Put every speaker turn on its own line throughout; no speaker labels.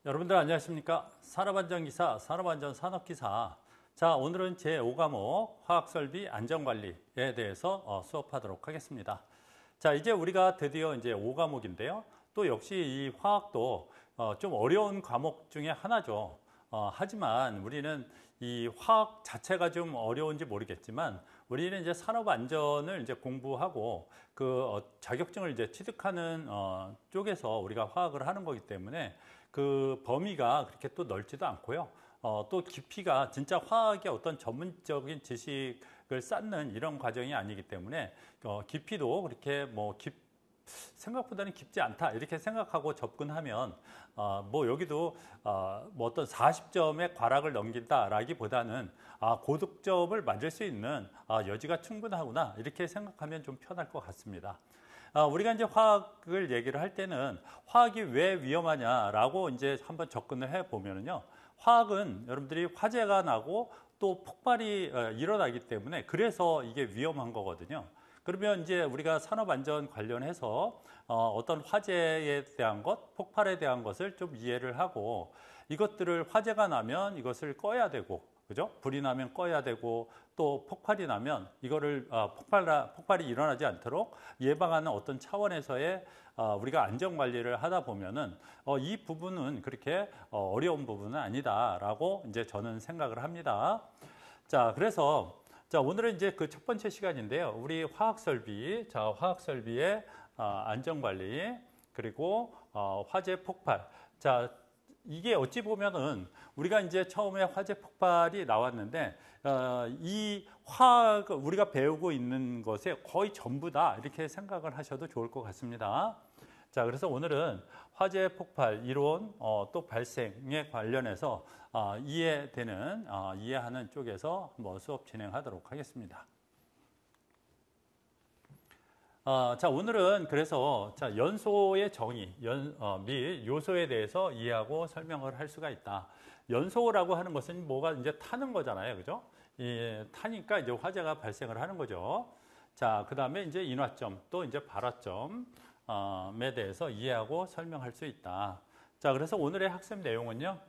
여러분들 안녕하십니까? 산업안전기사, 산업안전 산업기사. 자, 오늘은 제5과목 화학설비 안전관리에 대해서 수업하도록 하겠습니다. 자, 이제 우리가 드디어 이제 5과목인데요. 또 역시 이 화학도 좀 어려운 과목 중에 하나죠. 하지만 우리는 이 화학 자체가 좀 어려운지 모르겠지만 우리는 이제 산업안전을 이제 공부하고 그 자격증을 이제 취득하는 쪽에서 우리가 화학을 하는 거기 때문에 그 범위가 그렇게 또 넓지도 않고요. 또 깊이가 진짜 화학의 어떤 전문적인 지식을 쌓는 이런 과정이 아니기 때문에 깊이도 그렇게 생각보다는 깊지 않다 이렇게 생각하고 접근하면 뭐 여기도 뭐 어떤 40점의 과락을 넘긴다라기보다는 고득점을 만들 수 있는 여지가 충분하구나 이렇게 생각하면 좀 편할 것 같습니다. 우리가 이제 화학을 얘기를 할 때는 화학이 왜 위험하냐라고 이제 한번 접근을 해 보면은요. 화학은 여러분들이 화재가 나고 또 폭발이 일어나기 때문에 그래서 이게 위험한 거거든요. 그러면 이제 우리가 산업안전 관련해서 어떤 화재에 대한 것, 폭발에 대한 것을 좀 이해를 하고 이것들을 화재가 나면 이것을 꺼야 되고, 그죠? 불이 나면 꺼야 되고 또 폭발이 나면 이거를 폭발이 일어나지 않도록 예방하는 어떤 차원에서의 우리가 안전 관리를 하다 보면은 이 부분은 그렇게 어려운 부분은 아니다라고 이제 저는 생각을 합니다. 자, 그래서 자, 오늘은 이제 그 첫 번째 시간인데요. 우리 화학설비, 자, 화학설비의 안전관리, 그리고 화재 폭발. 자, 이게 어찌 보면은 우리가 이제 처음에 화재 폭발이 나왔는데 이 화학 우리가 배우고 있는 것의 거의 전부다 이렇게 생각을 하셔도 좋을 것 같습니다. 자, 그래서 오늘은 화재 폭발 이론 또 발생에 관련해서 이해하는 쪽에서 수업 진행하도록 하겠습니다. 자, 오늘은 그래서 자, 연소의 정의 및 요소에 대해서 이해하고 설명을 할 수가 있다. 연소라고 하는 것은 뭐가 이제 타는 거잖아요, 그죠? 타니까 이제 화재가 발생을 하는 거죠. 자, 그 다음에 이제 인화점 또 이제 발화점에 대해서 이해하고 설명할 수 있다. 자, 그래서 오늘의 학습 내용은요,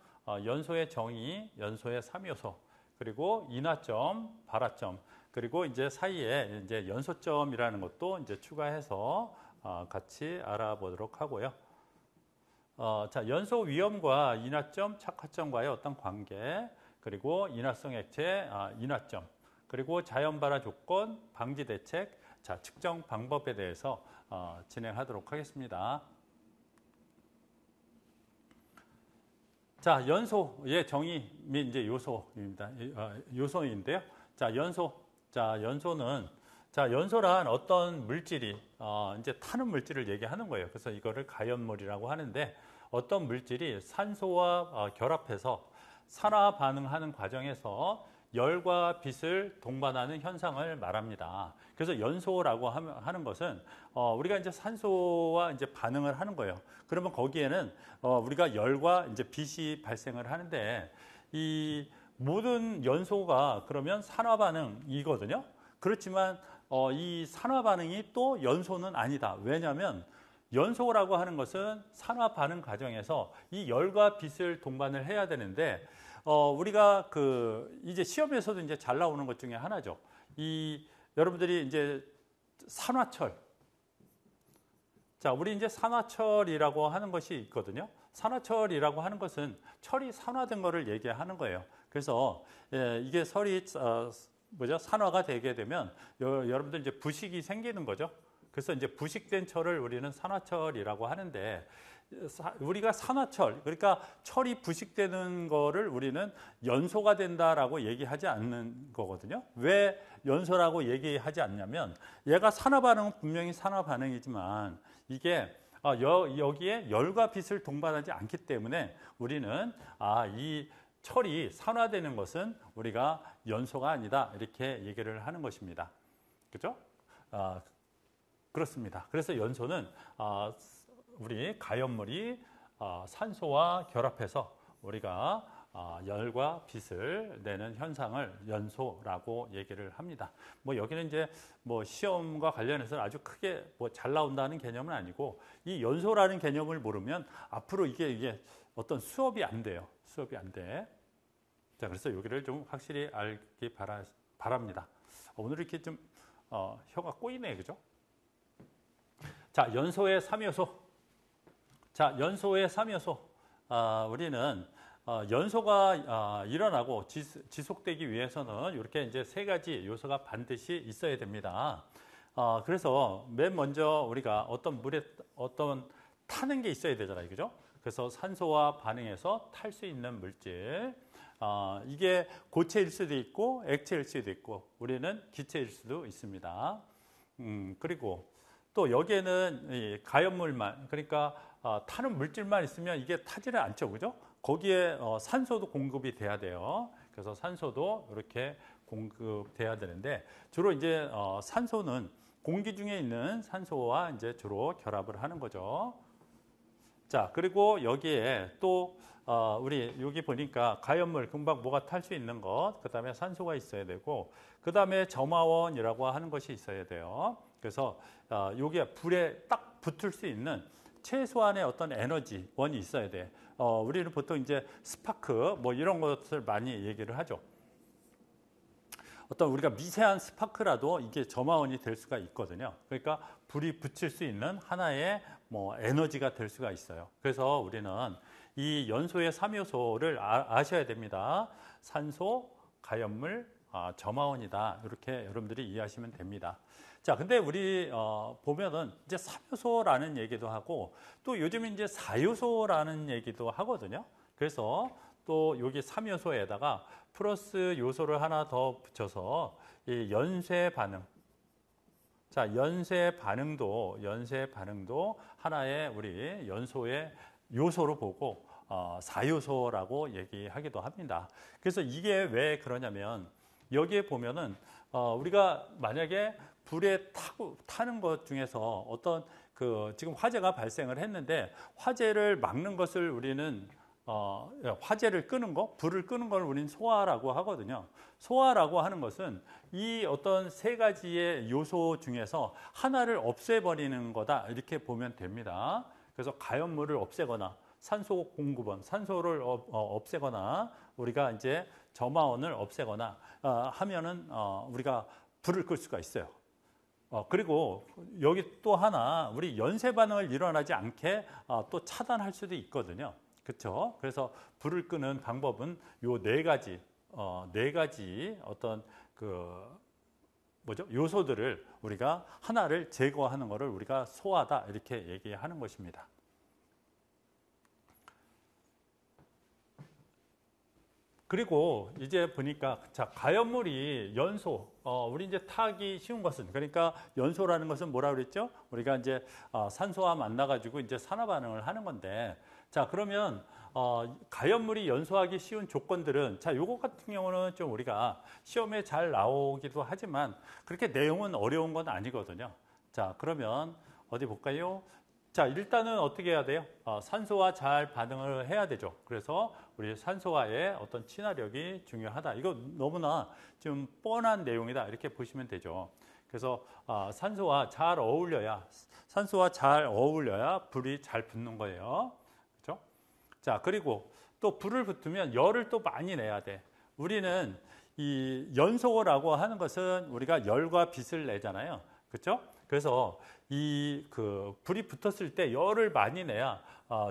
연소의 정의, 연소의 3요소, 그리고 인화점, 발화점, 그리고 이제 사이에 이제 연소점이라는 것도 이제 추가해서 같이 알아보도록 하고요. 자, 연소 위험과 인화점, 착화점과의 어떤 관계, 그리고 인화성 액체, 인화점, 그리고 자연 발화 조건, 방지 대책, 자, 측정 방법에 대해서 진행하도록 하겠습니다. 자, 연소의 정의 및 이제 요소입니다. 요소인데요. 자, 연소란 어떤 물질이 이제 타는 물질을 얘기하는 거예요. 그래서 이거를 가연물이라고 하는데 어떤 물질이 산소와 결합해서 산화 반응하는 과정에서 열과 빛을 동반하는 현상을 말합니다. 그래서 연소라고 하는 것은 우리가 이제 산소와 이제 반응을 하는 거예요. 그러면 거기에는 우리가 열과 이제 빛이 발생을 하는데 이 모든 연소가 그러면 산화 반응이거든요. 그렇지만 이 산화 반응이 또 연소는 아니다. 왜냐하면 연소라고 하는 것은 산화 반응 과정에서 이 열과 빛을 동반을 해야 되는데 우리가 이제 시험에서도 이제 잘 나오는 것 중에 하나죠. 여러분들이 이제 산화철. 자, 우리 이제 산화철이라고 하는 것이 있거든요. 산화철이라고 하는 것은 철이 산화된 거를 얘기하는 거예요. 그래서 이게 산화가 되게 되면 여러분들 이제 부식이 생기는 거죠. 그래서 이제 부식된 철을 우리는 산화철이라고 하는데 우리가 산화철, 그러니까 철이 부식되는 거를 우리는 연소가 된다라고 얘기하지 않는 거거든요. 왜 연소라고 얘기하지 않냐면 얘가 산화 반응은 분명히 산화 반응이지만 이게 여기에 열과 빛을 동반하지 않기 때문에 우리는 이 철이 산화되는 것은 우리가 연소가 아니다 이렇게 얘기를 하는 것입니다. 그렇죠? 그렇습니다. 그래서 연소는 우리 가연물이 산소와 결합해서 우리가 열과 빛을 내는 현상을 연소라고 얘기를 합니다. 뭐 여기는 이제 뭐 시험과 관련해서 아주 크게 뭐 잘 나온다는 개념은 아니고 이 연소라는 개념을 모르면 앞으로 이게 어떤 수업이 안 돼요. 수업이 안 돼. 자, 그래서 여기를 좀 확실히 알기 바랍니다. 오늘 이렇게 좀 혀가 꼬이네, 그죠? 자, 연소의 3요소. 자, 연소의 3요소. 우리는 연소가 일어나고 지속되기 위해서는 이렇게 이제 세 가지 요소가 반드시 있어야 됩니다. 그래서 맨 먼저 우리가 어떤 물에 어떤 타는 게 있어야 되잖아요, 그죠? 그래서 산소와 반응해서 탈 수 있는 물질. 이게 고체일 수도 있고 액체일 수도 있고 우리는 기체일 수도 있습니다. 그리고 또 여기에는 이 가연물만, 그러니까 타는 물질만 있으면 이게 타지를 않죠, 그죠? 거기에 산소도 공급이 돼야 돼요. 그래서 산소도 이렇게 공급돼야 되는데 주로 이제 산소는 공기 중에 있는 산소와 이제 주로 결합을 하는 거죠. 자, 그리고 여기에 또 우리 여기 보니까 가연물, 금방 뭐가 탈 수 있는 것, 그 다음에 산소가 있어야 되고, 그 다음에 점화원이라고 하는 것이 있어야 돼요. 그래서 여기에 불에 딱 붙을 수 있는 최소한의 어떤 에너지원이 있어야 돼. 우리는 보통 이제 스파크 뭐 이런 것을 많이 얘기를 하죠. 어떤 우리가 미세한 스파크라도 이게 점화원이 될 수가 있거든요. 그러니까 불이 붙일 수 있는 하나의 뭐 에너지가 될 수가 있어요. 그래서 우리는 이 연소의 3요소를 아셔야 됩니다. 산소, 가연물, 점화원이다. 이렇게 여러분들이 이해하시면 됩니다. 자, 근데 우리 보면은 이제 3요소라는 얘기도 하고 또 요즘 이제 4요소라는 얘기도 하거든요. 그래서 또 여기 3요소에다가 플러스 요소를 하나 더 붙여서 이 연쇄 반응. 자, 연쇄 반응도 하나의 우리 연소의 요소로 보고 4요소라고 얘기하기도 합니다. 그래서 이게 왜 그러냐면 여기에 보면은 우리가 만약에 불에 타는 것 중에서 어떤 지금 화재가 발생을 했는데 화재를 막는 것을 우리는 화재를 끄는 거, 불을 끄는 걸 우리는 소화라고 하거든요. 소화라고 하는 것은 이 어떤 세 가지의 요소 중에서 하나를 없애버리는 거다 이렇게 보면 됩니다. 그래서 가연물을 없애거나 산소 공급원, 산소를 없애거나 우리가 이제 점화원을 없애거나 하면은 우리가 불을 끌 수가 있어요. 그리고 여기 또 하나 우리 연쇄 반응을 일어나지 않게 또 차단할 수도 있거든요. 그렇죠? 그래서 불을 끄는 방법은 요 네 가지 어떤 요소들을 우리가 하나를 제거하는 것을 우리가 소화다 이렇게 얘기하는 것입니다. 그리고 이제 보니까 자, 가연물이 연소, 우리 이제 타기 쉬운 것은 그러니까 연소라는 것은 뭐라 그랬죠? 우리가 이제 산소와 만나가지고 이제 산화 반응을 하는 건데, 자, 그러면 가연물이 연소하기 쉬운 조건들은 자, 요거 같은 경우는 좀 우리가 시험에 잘 나오기도 하지만 그렇게 내용은 어려운 건 아니거든요. 자, 그러면 어디 볼까요? 자, 일단은 어떻게 해야 돼요? 산소와 잘 반응을 해야 되죠. 그래서 우리 산소와의 어떤 친화력이 중요하다. 이거 너무나 좀 뻔한 내용이다. 이렇게 보시면 되죠. 그래서 산소와 잘 어울려야 불이 잘 붙는 거예요. 그렇죠? 자, 그리고 또 불을 붙으면 열을 또 많이 내야 돼. 우리는 이 연소라고 하는 것은 우리가 열과 빛을 내잖아요. 그렇죠? 그래서 이 불이 붙었을 때 열을 많이 내야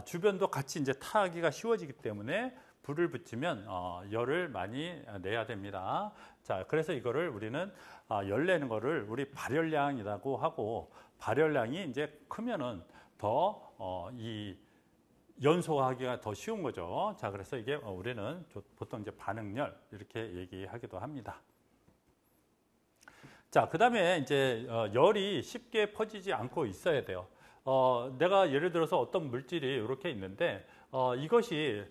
주변도 같이 이제 타기가 쉬워지기 때문에 불을 붙이면 열을 많이 내야 됩니다. 자, 그래서 이거를 우리는 열 내는 거를 우리 발열량이라고 하고, 발열량이 이제 크면은 더 이 연소하기가 더 쉬운 거죠. 자, 그래서 이게 우리는 보통 이제 반응열 이렇게 얘기하기도 합니다. 자, 그 다음에 이제 열이 쉽게 퍼지지 않고 있어야 돼요. 내가 예를 들어서 어떤 물질이 이렇게 있는데 이것이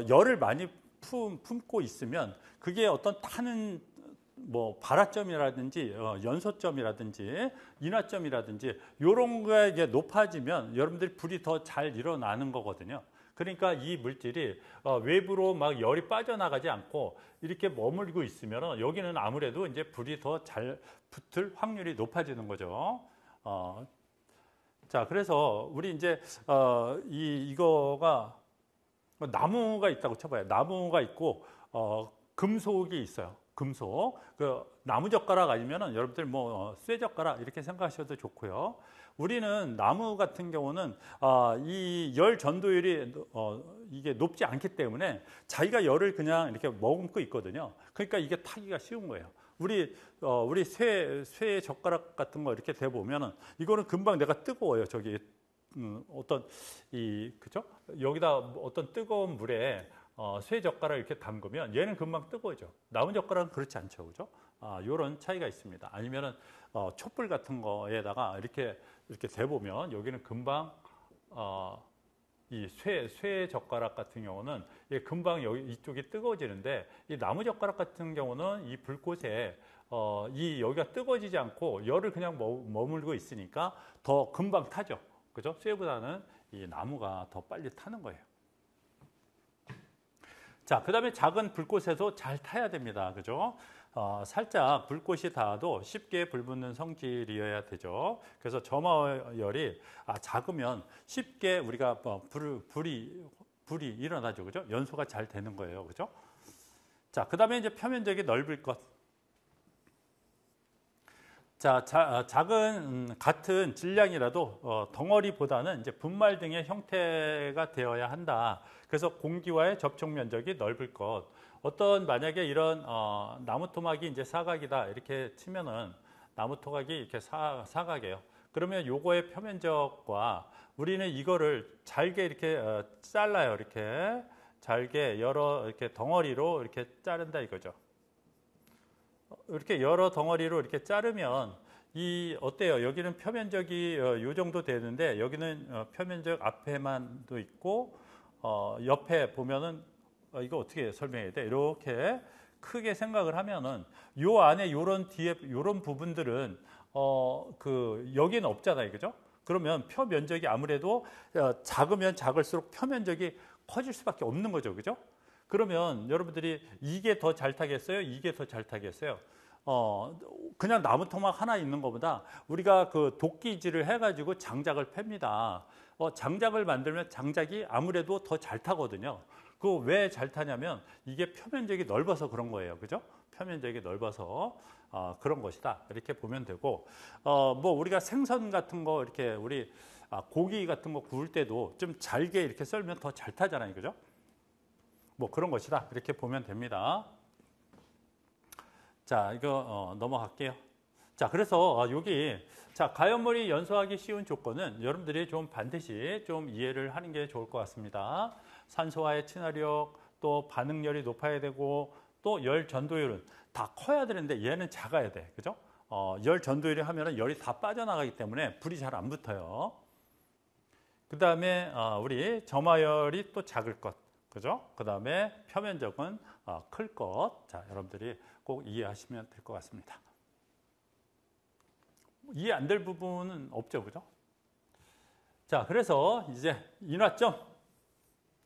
열을 많이 품고 있으면 그게 어떤 타는 뭐 발화점이라든지 연소점이라든지 인화점이라든지 이런 거에 이게 높아지면 여러분들이 불이 더 잘 일어나는 거거든요. 그러니까 이 물질이 외부로 막 열이 빠져나가지 않고 이렇게 머물고 있으면 여기는 아무래도 이제 불이 더 잘 붙을 확률이 높아지는 거죠. 자, 그래서 우리 이제 이거가 나무가 있다고 쳐봐요. 나무가 있고 금속이 있어요. 금속. 그 나무젓가락 아니면은 여러분들 뭐 쇠젓가락 이렇게 생각하셔도 좋고요. 우리는 나무 같은 경우는 이 열 전도율이 이게 높지 않기 때문에 자기가 열을 그냥 이렇게 머금고 있거든요. 그러니까 이게 타기가 쉬운 거예요. 우리 쇠 젓가락 같은 거 이렇게 대 보면은 이거는 금방 내가 뜨거워요. 저기 어떤 그죠? 여기다 어떤 뜨거운 물에 쇠 젓가락 이렇게 담그면 얘는 금방 뜨거워져. 나무 젓가락은 그렇지 않죠, 그죠? 요런 차이가 있습니다. 아니면은 촛불 같은 거에다가 이렇게 대보면 여기는 금방 이 쇠 젓가락 같은 경우는 금방 이쪽이 뜨거워지는데 이 나무 젓가락 같은 경우는 이 불꽃에 여기가 뜨거워지지 않고 열을 그냥 머물고 있으니까 더 금방 타죠. 그죠? 쇠보다는 이 나무가 더 빨리 타는 거예요. 자, 그 다음에 작은 불꽃에도 잘 타야 됩니다. 그죠? 살짝 불꽃이 닿아도 쉽게 불붙는 성질이어야 되죠. 그래서 점화열이 작으면 쉽게 우리가 불이 일어나죠. 그죠? 연소가 잘 되는 거예요. 그죠? 자, 그 다음에 이제 표면적이 넓을 것. 자, 작은 같은 질량이라도 덩어리보다는 이제 분말 등의 형태가 되어야 한다. 그래서 공기와의 접촉 면적이 넓을 것. 만약에 이런 나무 토막이 이제 사각이다 이렇게 치면은 나무 토막이 이렇게 사각이에요. 그러면 요거의 표면적과 우리는 이거를 잘게 이렇게 잘라요. 이렇게 잘게 여러 이렇게 덩어리로 이렇게 자른다 이거죠. 이렇게 여러 덩어리로 이렇게 자르면 어때요? 여기는 표면적이 요 정도 되는데 여기는 표면적 앞에만도 있고 옆에 보면은 이거 어떻게 설명해야 돼? 이렇게 크게 생각을 하면은 요 안에 요런 뒤에 요런 부분들은 여기는 없잖아요. 그죠? 그러면 표면적이 아무래도 작으면 작을수록 표면적이 커질 수밖에 없는 거죠. 그죠? 그러면 여러분들이 이게 더 잘 타겠어요? 이게 더 잘 타겠어요? 그냥 나무 토막 하나 있는 것보다 우리가 그 도끼질을 해가지고 장작을 팹니다. 장작을 만들면 장작이 아무래도 더 잘 타거든요. 그 왜 잘 타냐면 이게 표면적이 넓어서 그런 거예요. 그죠? 표면적이 넓어서 그런 것이다. 이렇게 보면 되고, 뭐 우리가 생선 같은 거 이렇게 우리 고기 같은 거 구울 때도 좀 잘게 이렇게 썰면 더 잘 타잖아요. 그죠? 뭐 그런 것이다. 이렇게 보면 됩니다. 자, 이거 넘어갈게요. 자, 그래서 가연물이 연소하기 쉬운 조건은 여러분들이 좀 반드시 좀 이해를 하는 게 좋을 것 같습니다. 산소와의 친화력, 또 반응열이 높아야 되고, 또 열 전도율은 다 커야 되는데 얘는 작아야 돼. 그죠? 열 전도율이 하면은 열이 다 빠져나가기 때문에 불이 잘 안 붙어요. 그 다음에 우리 점화열이 또 작을 것. 그죠? 그 다음에 표면적은 클 것. 자, 여러분들이 꼭 이해하시면 될 것 같습니다. 이해 안 될 부분은 없죠. 그죠? 자, 그래서 이제 인화점.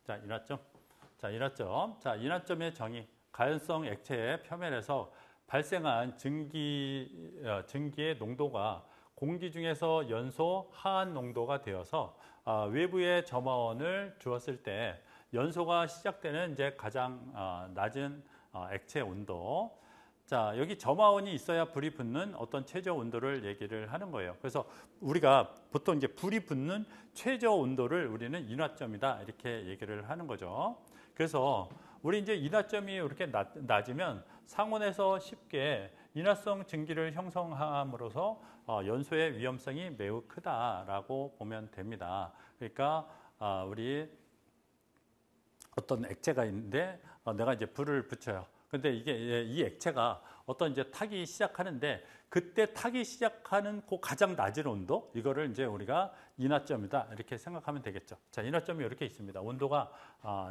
자, 인화점. 자, 인화점의 정의. 가연성 액체의 표면에서 발생한 증기의 농도가 공기 중에서 연소 하한 농도가 되어서 외부의 점화원을 주었을 때 연소가 시작되는 이제 가장 낮은 액체 온도. 자, 여기 점화원이 있어야 불이 붙는 어떤 최저 온도를 얘기를 하는 거예요. 그래서 우리가 보통 이제 불이 붙는 최저 온도를 우리는 인화점이다 이렇게 얘기를 하는 거죠. 그래서 우리 이제 인화점이 이렇게 낮으면 상온에서 쉽게 인화성 증기를 형성함으로써 연소의 위험성이 매우 크다라고 보면 됩니다. 그러니까 우리 어떤 액체가 있는데 내가 이제 불을 붙여요. 근데 이 액체가 어떤 이제 타기 시작하는데 그때 타기 시작하는 그 가장 낮은 온도 이거를 이제 우리가 인화점이다 이렇게 생각하면 되겠죠. 자, 인화점이 이렇게 있습니다. 온도가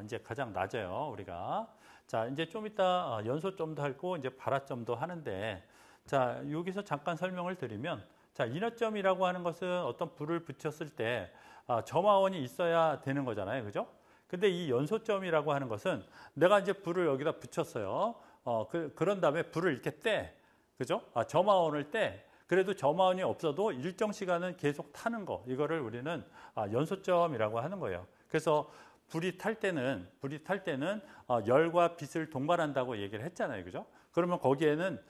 이제 가장 낮아요. 우리가 자 이제 좀 이따 연소점도 하고 이제 발화점도 하는데 자 여기서 잠깐 설명을 드리면 자 인화점이라고 하는 것은 어떤 불을 붙였을 때 점화원이 있어야 되는 거잖아요. 그죠? 근데 이 연소점이라고 하는 것은 내가 이제 불을 여기다 붙였어요. 그런 다음에 불을 이렇게 떼. 그죠? 점화원을 떼. 그래도 점화원이 없어도 일정 시간은 계속 타는 거. 이거를 우리는 연소점이라고 하는 거예요. 그래서 불이 탈 때는 열과 빛을 동반한다고 얘기를 했잖아요. 그죠? 그러면 거기에는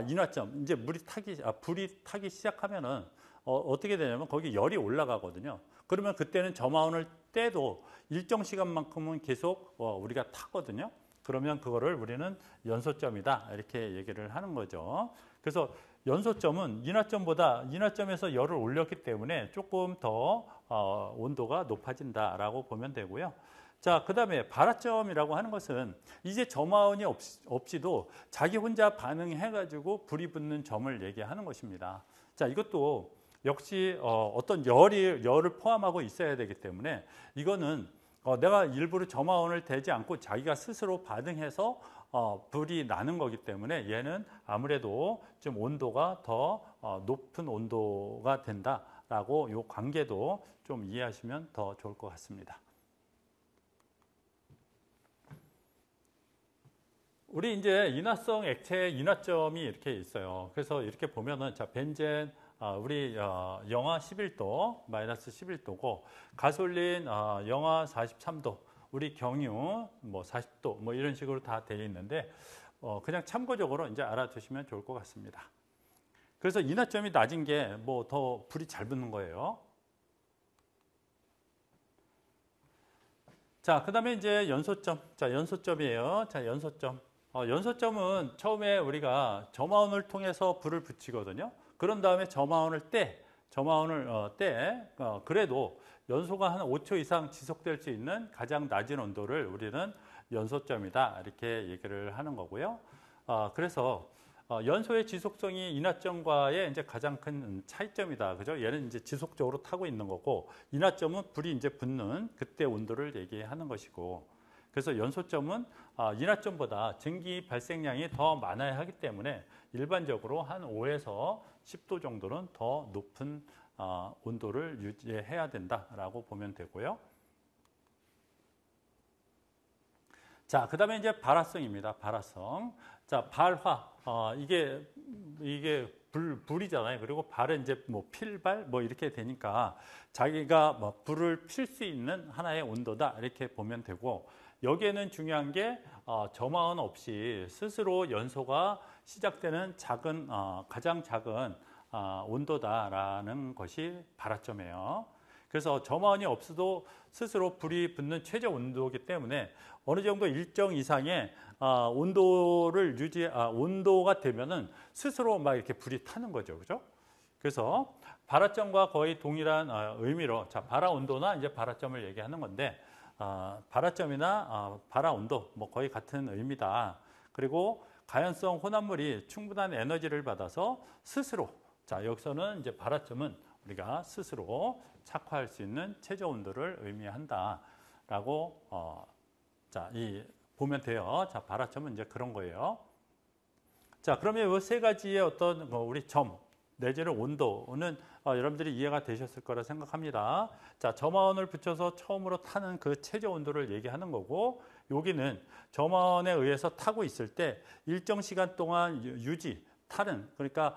인화점, 이제 불이 타기 시작하면은 어떻게 되냐면 거기 열이 올라가거든요. 그러면 그때는 점화원을 떼도 일정 시간만큼은 계속 우리가 타거든요. 그러면 그거를 우리는 연소점이다 이렇게 얘기를 하는 거죠. 그래서 연소점은 인화점에서 열을 올렸기 때문에 조금 더 온도가 높아진다라고 보면 되고요. 자, 그다음에 발화점이라고 하는 것은 이제 점화원이 없이도 자기 혼자 반응해가지고 불이 붙는 점을 얘기하는 것입니다. 자, 이것도 역시 어떤 열을 포함하고 있어야 되기 때문에 이거는 내가 일부러 점화원을 대지 않고 자기가 스스로 반응해서 불이 나는 거기 때문에 얘는 아무래도 좀 온도가 더 높은 온도가 된다라고 이 관계도 좀 이해하시면 더 좋을 것 같습니다. 우리 이제 인화성 액체의 인화점이 이렇게 있어요. 그래서 이렇게 보면은 자, 벤젠 우리 영하 11도, 마이너스 11도고 가솔린 영하 43도, 우리 경유 뭐 40도 뭐 이런 식으로 다 되어 있는데 그냥 참고적으로 이제 알아두시면 좋을 것 같습니다. 그래서 인화점이 낮은 게 뭐 더 불이 잘 붙는 거예요. 자, 그다음에 이제 연소점. 자, 연소점이에요. 자, 연소점. 연소점은 처음에 우리가 점화원을 통해서 불을 붙이거든요. 그런 다음에 점화원을 떼. 그래도 연소가 한 5초 이상 지속될 수 있는 가장 낮은 온도를 우리는 연소점이다 이렇게 얘기를 하는 거고요. 그래서 연소의 지속성이 인화점과의 이제 가장 큰 차이점이다. 그죠? 얘는 이제 지속적으로 타고 있는 거고, 인화점은 불이 이제 붙는 그때 온도를 얘기하는 것이고, 그래서 연소점은 인화점보다 증기 발생량이 더 많아야 하기 때문에 일반적으로 한 5에서 10도 정도는 더 높은 온도를 유지해야 된다라고 보면 되고요. 자, 그다음에 이제 발화성입니다. 발화성. 자, 발화. 이게 불이잖아요. 그리고 발은 이제 뭐 필발 뭐 이렇게 되니까 자기가 뭐 불을 필 수 있는 하나의 온도다 이렇게 보면 되고, 여기에는 중요한 게 점화원 없이 스스로 연소가 시작되는 가장 작은 온도다라는 것이 발화점이에요. 그래서 점화원이 없어도 스스로 불이 붙는 최저 온도이기 때문에 어느 정도 일정 이상의 온도가 되면은 스스로 막 이렇게 불이 타는 거죠, 그죠? 그래서 발화점과 거의 동일한 의미로 자, 발화 온도나 이제 발화점을 얘기하는 건데, 발화점이나 발화 온도 뭐 거의 같은 의미다. 그리고 가연성 혼합물이 충분한 에너지를 받아서 스스로, 자, 여기서는 이제 발화점은 우리가 스스로 착화할 수 있는 최저 온도를 의미한다라고 보면 돼요. 자, 발화점은 이제 그런 거예요. 자, 그러면 이 세 가지의 어떤 우리 점 내지는 온도는 여러분들이 이해가 되셨을 거라 생각합니다. 자, 점화원을 붙여서 처음으로 타는 그 최저 온도를 얘기하는 거고, 여기는 점화원에 의해서 타고 있을 때 일정 시간 동안 타는, 그러니까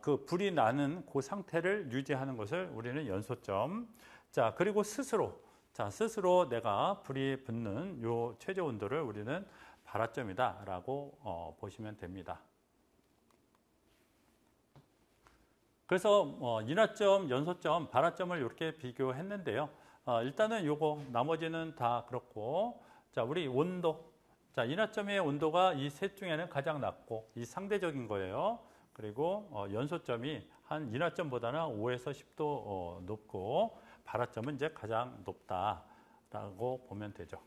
그 불이 나는 그 상태를 유지하는 것을 우리는 연소점. 자, 그리고 스스로 내가 불이 붙는 요 최저 온도를 우리는 발화점이다라고 보시면 됩니다. 그래서 인화점, 연소점, 발화점을 이렇게 비교했는데요. 일단은 요거 나머지는 다 그렇고, 자, 우리 온도. 자, 인화점의 온도가 이 셋 중에는 가장 낮고 이 상대적인 거예요. 그리고 연소점이 한 인화점보다는 5에서 10도 높고, 발화점은 이제 가장 높다라고 보면 되죠.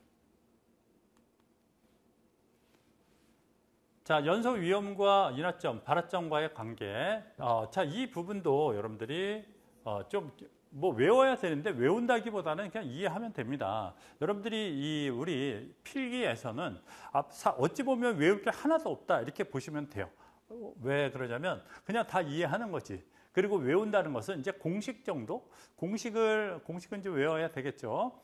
자, 연소 위험과 인화점, 발화점과의 관계. 자, 이 부분도 여러분들이 좀 뭐 외워야 되는데 외운다기보다는 그냥 이해하면 됩니다. 여러분들이 우리 필기에서는 어찌 보면 외울 게 하나도 없다 이렇게 보시면 돼요. 왜 그러냐면 그냥 다 이해하는 거지. 그리고 외운다는 것은 이제 공식 정도? 공식은 이제 외워야 되겠죠.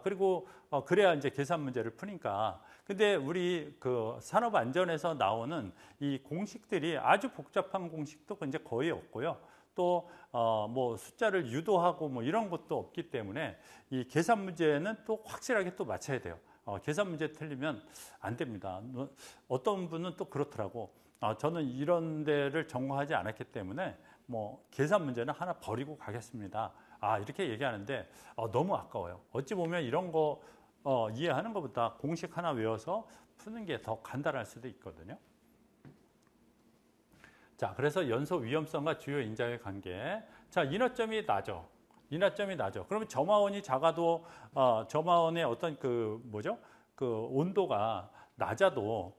그리고 그래야 이제 계산 문제를 푸니까. 근데 우리 그 산업 안전에서 나오는 이 공식들이 아주 복잡한 공식도 이제 거의 없고요. 또 뭐 숫자를 유도하고 뭐 이런 것도 없기 때문에 이 계산 문제는 또 확실하게 또 맞춰야 돼요. 계산 문제 틀리면 안 됩니다. 어떤 분은 또 그렇더라고. 저는 이런 데를 전공하지 않았기 때문에 뭐 계산 문제는 하나 버리고 가겠습니다. 이렇게 얘기하는데 너무 아까워요. 어찌 보면 이런 거 이해하는 것보다 공식 하나 외워서 푸는 게 더 간단할 수도 있거든요. 자, 그래서 연소 위험성과 주요 인자의 관계. 자, 인하점이 나죠. 인하점이 나죠. 그러면 점화원이 작아도 점화원의 어떤 그 뭐죠? 그 온도가 낮아도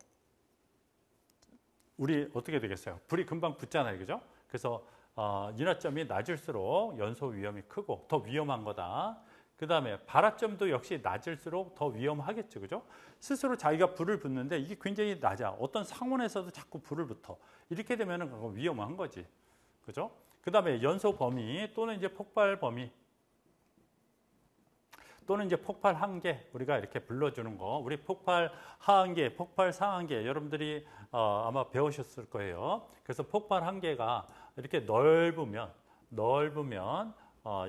우리 어떻게 되겠어요? 불이 금방 붙잖아요, 그죠? 그래서 인하점이 낮을수록 연소 위험이 크고 더 위험한 거다. 그 다음에 발화점도 역시 낮을수록 더 위험하겠죠, 그죠? 스스로 자기가 불을 붙는데 이게 굉장히 낮아. 어떤 상온에서도 자꾸 불을 붙어. 이렇게 되면은 그거 위험한 거지, 그죠? 그 다음에 연소 범위 또는 이제 폭발 범위 또는 이제 폭발 한계 우리가 이렇게 불러주는 거. 우리 폭발 하한계, 폭발 상한계 여러분들이 아마 배우셨을 거예요. 그래서 폭발 한계가 이렇게 넓으면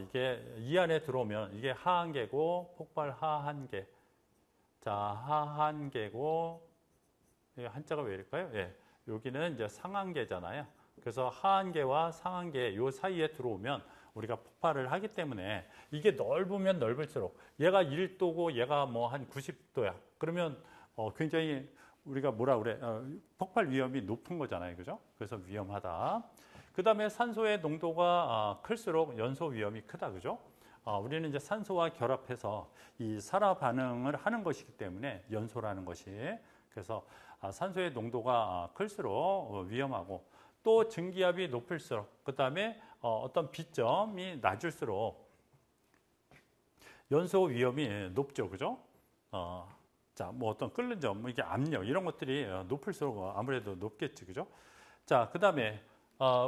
이게 이 안에 들어오면 이게 하한계고 폭발 하한계. 자, 하한계고 이게 한자가 왜 이럴까요? 예, 여기는 이제 상한계잖아요. 그래서 하한계와 상한계 요 사이에 들어오면 우리가 폭발을 하기 때문에 이게 넓으면 넓을수록 얘가 1도고 얘가 뭐 한 90도야. 그러면 굉장히 우리가 뭐라 그래? 폭발 위험이 높은 거잖아요. 그죠? 그래서 위험하다. 그 다음에 산소의 농도가 클수록 연소 위험이 크다. 그죠? 우리는 이제 산소와 결합해서 이 산화 반응을 하는 것이기 때문에 연소라는 것이. 그래서 산소의 농도가 클수록 위험하고 또 증기압이 높을수록 그 다음에 어떤 비점이 낮을수록 연소 위험이 높죠. 그죠? 자, 뭐 어떤 끓는 점, 이게 압력 이런 것들이 높을수록 아무래도 높겠지. 그죠? 자, 그 다음에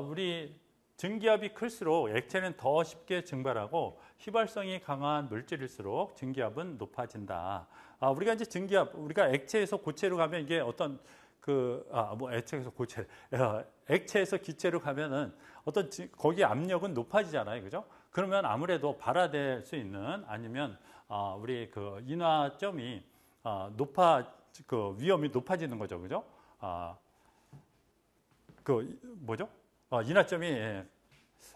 우리 증기압이 클수록 액체는 더 쉽게 증발하고 휘발성이 강한 물질일수록 증기압은 높아진다. 우리가 이제 증기압, 우리가 액체에서 고체로 가면 이게 어떤 뭐 액체에서 고체, 액체에서 기체로 가면은 어떤 거기 압력은 높아지잖아요, 그죠? 그러면 아무래도 발화될 수 있는 아니면 우리 그 인화점이 그 위험이 높아지는 거죠, 그죠? 그 뭐죠? 인화점이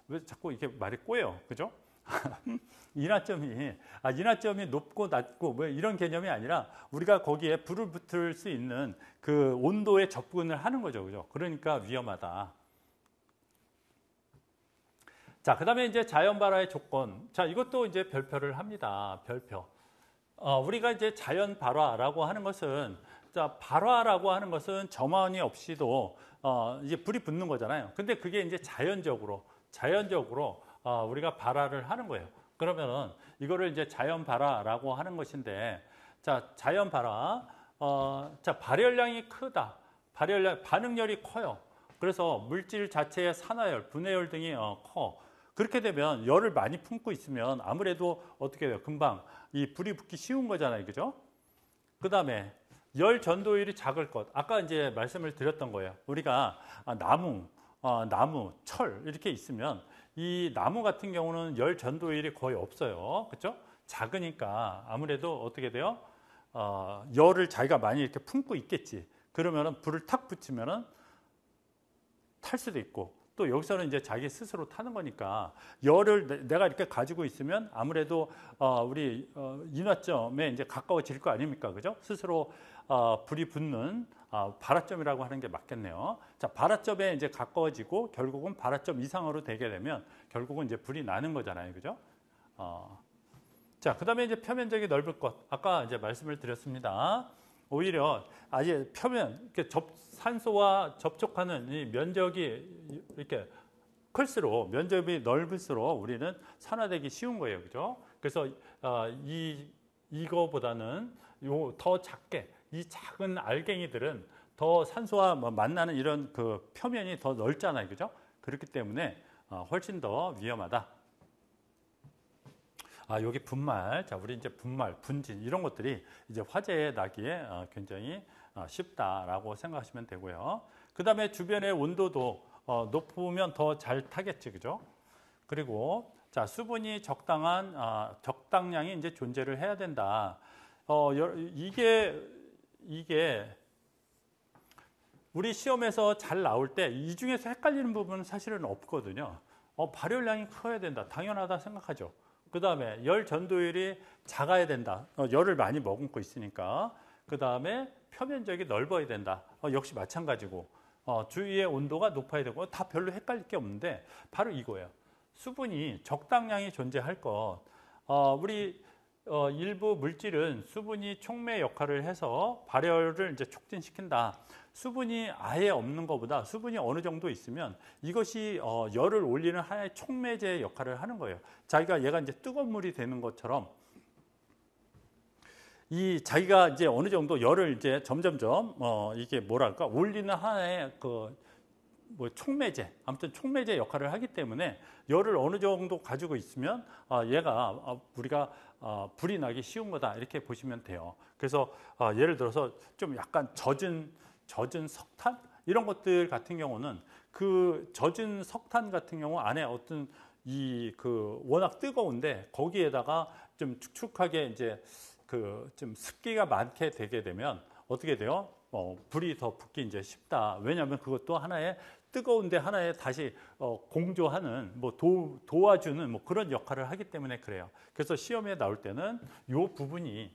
왜 자꾸 이렇게 말이 꼬여, 그죠? 인화점이 높고 낮고 뭐 이런 개념이 아니라 우리가 거기에 불을 붙을 수 있는 그 온도에 접근을 하는 거죠, 그죠? 그러니까 위험하다. 자, 그다음에 이제 자연 발화의 조건. 자, 이것도 이제 별표를 합니다. 별표. 우리가 이제 자연 발화라고 하는 것은 자, 발화라고 하는 것은 점화원이 없이도 이제 불이 붙는 거잖아요. 근데 그게 이제 자연적으로 우리가 발화를 하는 거예요. 그러면은 이거를 이제 자연 발화라고 하는 것인데, 자, 자연 발화, 자, 발열량이 크다. 반응열이 커요. 그래서 물질 자체의 산화열, 분해열 등이 커. 그렇게 되면 열을 많이 품고 있으면 아무래도 어떻게 돼요? 금방 이 불이 붙기 쉬운 거잖아요, 그죠? 그 다음에 열 전도율이 작을 것. 아까 이제 말씀을 드렸던 거예요. 우리가 나무, 철 이렇게 있으면 이 나무 같은 경우는 열 전도율이 거의 없어요. 그렇죠? 작으니까 아무래도 어떻게 돼요? 열을 자기가 많이 이렇게 품고 있겠지. 그러면은 불을 탁 붙이면은 탈 수도 있고 또 여기서는 이제 자기 스스로 타는 거니까 열을 내가 이렇게 가지고 있으면 아무래도 우리 인화점에 이제 가까워질 거 아닙니까? 그죠? 스스로 불이 붙는 발화점이라고 하는 게 맞겠네요. 자, 발화점에 이제 가까워지고 결국은 발화점 이상으로 되게 되면 결국은 이제 불이 나는 거잖아요. 그죠? 자, 그다음에 이제 표면적이 넓을 것. 아까 이제 말씀을 드렸습니다. 오히려 아예 표면, 이렇게 산소와 접촉하는 이 면적이 이렇게 클수록, 면적이 넓을수록 우리는 산화되기 쉬운 거예요. 그죠? 그래서 이거보다는 더 작게, 이 작은 알갱이들은 더 산소와 만나는 이런 그 표면이 더 넓잖아요. 그죠? 그렇기 때문에 훨씬 더 위험하다. 여기 분말, 자, 우리 이제 분말, 분진 이런 것들이 이제 화재에 나기에 굉장히 쉽다라고 생각하시면 되고요. 그 다음에 주변의 온도도 높으면 더 잘 타겠지, 그죠? 그리고 자, 수분이 적당량이 이제 존재를 해야 된다. 이게 우리 시험에서 잘 나올 때 이 중에서 헷갈리는 부분은 사실은 없거든요. 발열량이 커야 된다. 당연하다 생각하죠. 그 다음에 열 전도율이 작아야 된다. 열을 많이 머금고 있으니까. 그 다음에 표면적이 넓어야 된다. 역시 마찬가지고. 주위의 온도가 높아야 되고 다 별로 헷갈릴 게 없는데 바로 이거예요. 수분이 적당량이 존재할 것. 우리 일부 물질은 수분이 촉매 역할을 해서 발열을 이제 촉진시킨다. 수분이 아예 없는 것보다 수분이 어느 정도 있으면 이것이 열을 올리는 하나의 촉매제 역할을 하는 거예요. 얘가 이제 뜨거운 물이 되는 것처럼 자기가 이제 어느 정도 열을 이제 점점점 이게 뭐랄까 올리는 하나의 촉매제, 아무튼 촉매제 역할을 하기 때문에 열을 어느 정도 가지고 있으면 얘가 우리가 불이 나기 쉬운 거다 이렇게 보시면 돼요. 그래서 예를 들어서 좀 약간 젖은 석탄 이런 것들 같은 경우는 그 젖은 석탄 같은 경우 안에 어떤 워낙 뜨거운데 거기에다가 좀 축축하게 이제 좀 습기가 많게 되게 되면 어떻게 돼요? 불이 더 붙기 이제 쉽다. 왜냐하면 그것도 하나의 뜨거운데 하나의 다시 공조하는 도와주는 그런 역할을 하기 때문에 그래요. 그래서 시험에 나올 때는 요 부분이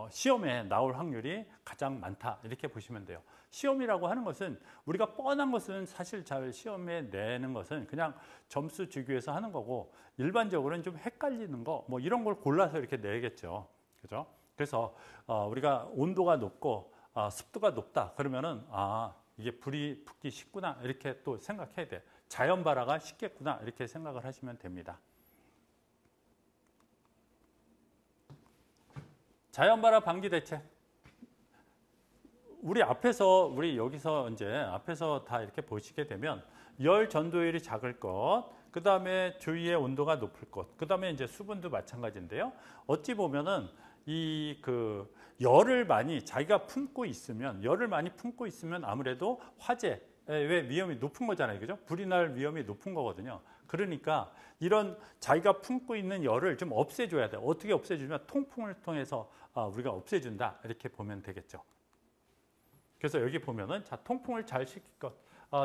시험에 나올 확률이 가장 많다 이렇게 보시면 돼요. 시험이라고 하는 것은 우리가 뻔한 것은 사실 잘 시험에 내는 것은 그냥 점수 주기 위해서 하는 거고 일반적으로는 좀 헷갈리는 거 이런 걸 골라서 이렇게 내겠죠. 그죠? 그래서 우리가 온도가 높고 습도가 높다 그러면은 이게 불이 붙기 쉽구나 이렇게 또 생각해야 돼. 자연 발화가 쉽겠구나 이렇게 생각을 하시면 됩니다. 자연 발화 방지 대책. 우리 여기서 이제 앞에서 다 이렇게 보시게 되면 열 전도율이 작을 것, 그 다음에 주위의 온도가 높을 것, 그 다음에 이제 수분도 마찬가지인데요. 어찌 보면은 열을 많이 자기가 품고 있으면 아무래도 화재의 위험이 높은 거잖아요. 그죠? 불이 날 위험이 높은 거거든요. 그러니까 이런 자기가 품고 있는 열을 좀 없애줘야 돼요. 어떻게 없애주면 통풍을 통해서 우리가 없애준다. 이렇게 보면 되겠죠. 그래서 여기 보면은 통풍을 잘 시킬 것.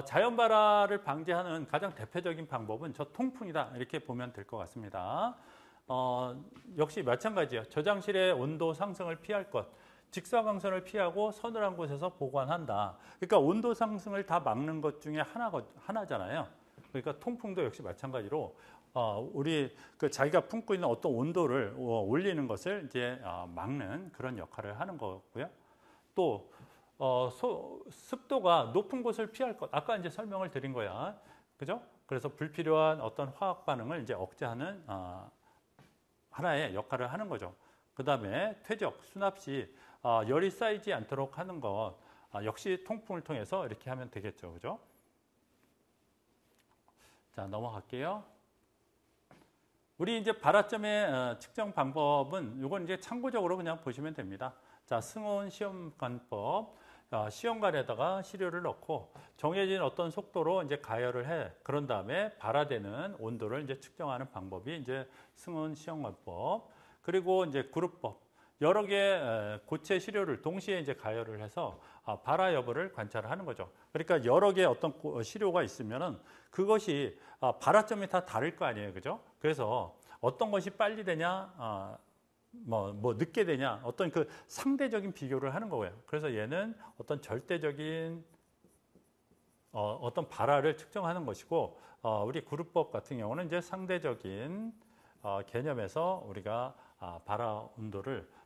자연 발화를 방지하는 가장 대표적인 방법은 저 통풍이다. 이렇게 보면 될 것 같습니다. 역시 마찬가지예요. 저장실의 온도 상승을 피할 것. 직사광선을 피하고 서늘한 곳에서 보관한다. 그러니까 온도 상승을 다 막는 것 중에 하나잖아요. 그러니까 통풍도 역시 마찬가지로 우리 자기가 품고 있는 어떤 온도를 올리는 것을 이제 막는 그런 역할을 하는 거고요. 또 습도가 높은 곳을 피할 것. 아까 이제 설명을 드린 거야, 그죠? 그래서 불필요한 어떤 화학 반응을 이제 억제하는 하나의 역할을 하는 거죠. 그 다음에 퇴적, 수납 시 열이 쌓이지 않도록 하는 것 역시 통풍을 통해서 이렇게 하면 되겠죠, 그죠? 자, 넘어갈게요. 우리 이제 발화점의 측정 방법은 이건 이제 참고적으로 그냥 보시면 됩니다. 자, 승온 시험관법. 시험관에다가 시료를 넣고 정해진 어떤 속도로 이제 가열을 해. 그런 다음에 발화되는 온도를 이제 측정하는 방법이 이제 승온 시험관법. 그리고 이제 그룹법. 여러 개의 고체 시료를 동시에 이제 가열을 해서 발화 여부를 관찰을 하는 거죠. 그러니까 여러 개의 어떤 시료가 있으면은 그것이 발화점이 다 다를 거 아니에요, 그죠? 그래서 어떤 것이 빨리 되냐, 늦게 되냐, 어떤 그 상대적인 비교를 하는 거예요. 그래서 얘는 어떤 절대적인 어떤 발화를 측정하는 것이고, 우리 그룹법 같은 경우는 이제 상대적인 개념에서 우리가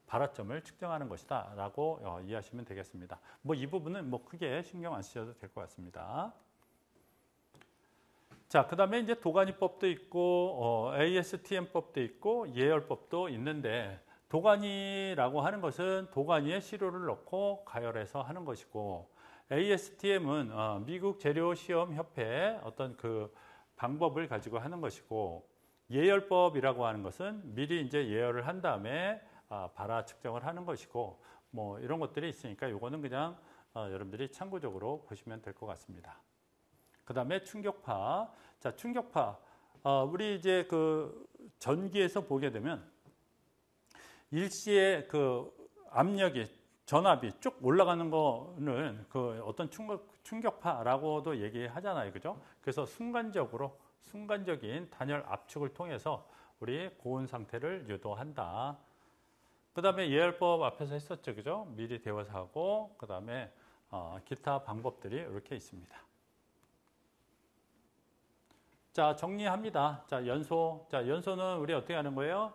발화점을 측정하는 것이다라고 이해하시면 되겠습니다. 이 부분은 크게 신경 안 쓰셔도 될 것 같습니다. 자, 그 다음에 이제 도가니법도 있고, ASTM법도 있고, 예열법도 있는데, 도가니라고 하는 것은 도가니에 시료를 넣고 가열해서 하는 것이고, ASTM은 미국 재료 시험 협회 어떤 그 방법을 가지고 하는 것이고, 예열법이라고 하는 것은 미리 이제 예열을 한 다음에 발화 측정을 하는 것이고, 뭐 이런 것들이 있으니까 이거는 그냥 여러분들이 참고적으로 보시면 될 것 같습니다. 그 다음에 충격파. 자, 충격파. 우리 이제 그 전기에서 보게 되면 일시에 그 압력이, 전압이 쭉 올라가는 거는 그 어떤 충격파라고도 얘기하잖아요. 그죠? 그래서 순간적인 단열 압축을 통해서 우리 고온 상태를 유도한다. 그 다음에 예열법 앞에서 했었죠. 그죠? 미리 데워서 하고, 그 다음에 기타 방법들이 이렇게 있습니다. 자, 정리합니다. 자, 연소. 자, 연소는 우리 어떻게 하는 거예요?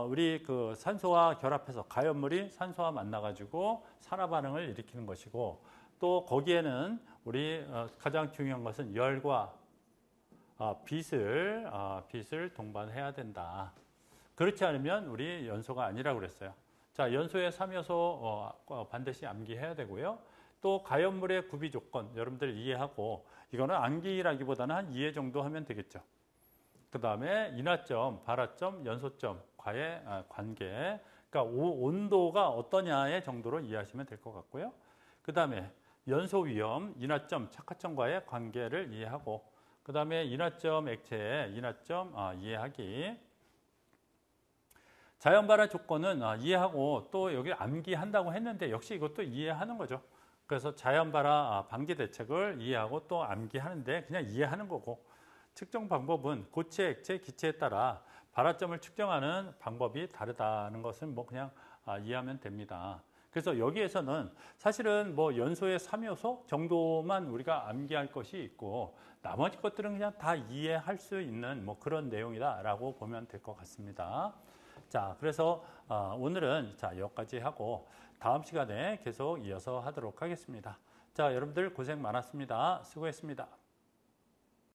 우리 그 산소와 결합해서 가연물이 산소와 만나가지고 산화 반응을 일으키는 것이고, 또 거기에는 우리 가장 중요한 것은 열과 빛을 동반해야 된다. 그렇지 않으면 우리 연소가 아니라고 그랬어요. 자, 연소의 3요소 반드시 암기해야 되고요. 또 가연물의 구비 조건 여러분들 이해하고, 이거는 암기라기보다는 한 이해 정도 하면 되겠죠. 그 다음에 인화점, 발화점, 연소점과의 관계, 그러니까 온도가 어떠냐의 정도로 이해하시면 될 것 같고요. 그 다음에 연소 위험, 인화점, 착화점과의 관계를 이해하고, 그 다음에 인화점 액체의 인화점 이해하기. 자연 발화 조건은 이해하고, 또 여기 암기한다고 했는데 역시 이것도 이해하는 거죠. 그래서 자연 발화 방지 대책을 이해하고 또 암기하는데 그냥 이해하는 거고, 측정 방법은 고체, 액체, 기체에 따라 발화점을 측정하는 방법이 다르다는 것은 뭐 그냥 이해하면 됩니다. 그래서 여기에서는 사실은 뭐 연소의 3요소 정도만 우리가 암기할 것이 있고, 나머지 것들은 그냥 다 이해할 수 있는 뭐 그런 내용이다라고 보면 될 것 같습니다. 자, 그래서 오늘은 자, 여기까지 하고 다음 시간에 계속 이어서 하도록 하겠습니다. 자, 여러분들 고생 많았습니다. 수고했습니다.